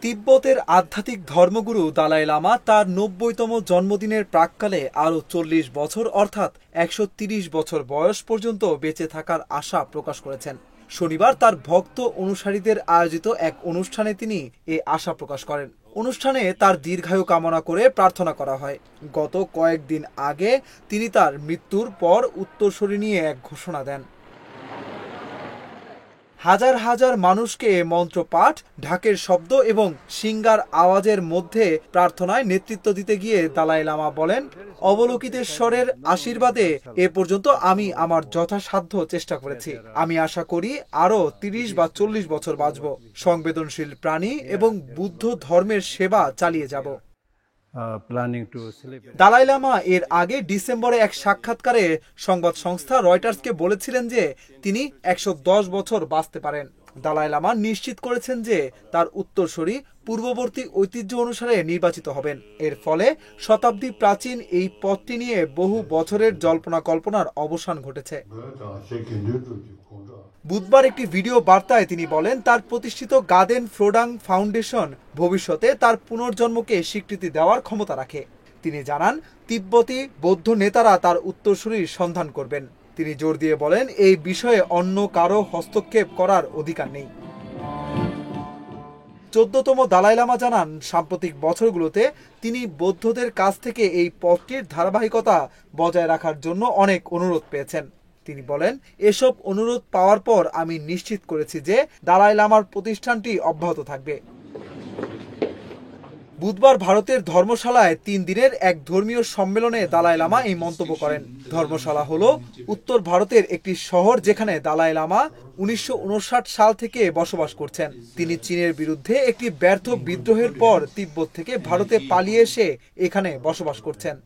তিব্বতের আধ্যাত্মিক ধর্মগুরু দালাই লামা তার ৯০তম জন্মদিনের প্রাক্কালে আরও ৪০ বছর অর্থাৎ ১৩০ বছর বয়স পর্যন্ত বেঁচে থাকার আশা প্রকাশ করেছেন। শনিবার তার ভক্ত অনুসারীদের আয়োজিত এক অনুষ্ঠানে তিনি এ আশা প্রকাশ করেন। অনুষ্ঠানে তার দীর্ঘায়ু কামনা করে প্রার্থনা করা হয়। গত কয়েকদিন আগে তিনি তার মৃত্যুর পর উত্তরসূরি নিয়ে এক ঘোষণা দেন। হাজার হাজার মানুষকে মন্ত্রপাঠ, ঢাকের শব্দ এবং সিঙ্গার আওয়াজের মধ্যে প্রার্থনায় নেতৃত্ব দিতে গিয়ে দালাই লামা বলেন, অবলোকিতেশ্বরের আশীর্বাদে এ পর্যন্ত আমি আমার যথাসাধ্য চেষ্টা করেছি। আমি আশা করি আরও ৩০ বা ৪০ বছর বাঁচব। সংবেদনশীল প্রাণী এবং বুদ্ধ ধর্মের সেবা চালিয়ে যাব। দালাই লামা এর আগে ডিসেম্বরে এক সাক্ষাৎকারে সংবাদ সংস্থা রয়টার্সকে বলেছিলেন যে তিনি ১১০ বছর বাঁচতে পারেন। দালাই লামা নিশ্চিত করেছেন যে তার উত্তরসূরি পূর্ববর্তী ঐতিহ্য অনুসারে নির্বাচিত হবেন। এর ফলে শতাব্দী প্রাচীন এই পথটি নিয়ে বহু বছরের জল্পনা কল্পনার অবসান ঘটেছে। বুধবার একটি ভিডিও বার্তায় তিনি বলেন, তার প্রতিষ্ঠিত গাদেন ফ্রোডাং ফাউন্ডেশন ভবিষ্যতে তার পুনর্জন্মকে স্বীকৃতি দেওয়ার ক্ষমতা রাখে। তিনি জানান, তিব্বতী বৌদ্ধ নেতারা তার উত্তরসূরির সন্ধান করবেন। তিনি জোর দিয়ে বলেন, এই বিষয়ে অন্য কারো হস্তক্ষেপ করার অধিকার নেই। ১৪তম দালাই লামা জানান, সাম্প্রতিক বছরগুলোতে তিনি বৌদ্ধদের কাছ থেকে এই পথটির ধারাবাহিকতা বজায় রাখার জন্য অনেক অনুরোধ পেয়েছেন। তিনি বলেন, এসব অনুরোধ পাওয়ার পর আমি নিশ্চিত করেছি যে দালাই লামার প্রতিষ্ঠানটি অব্যাহত থাকবে। বুধবার ভারতের ধর্মশালায় ৩ দিনের এক ধর্মীয় সম্মেলনে দালাই লামা এই মন্তব্য করেন। ধর্মশালা হলো উত্তর ভারতের একটি শহর যেখানে দালাই লামা ১৯৫৯ সাল থেকে বসবাস করছেন। তিনি চীনের বিরুদ্ধে একটি ব্যর্থ বিদ্রোহের পর তিব্বত থেকে ভারতে পালিয়ে এসে এখানে বসবাস করছেন।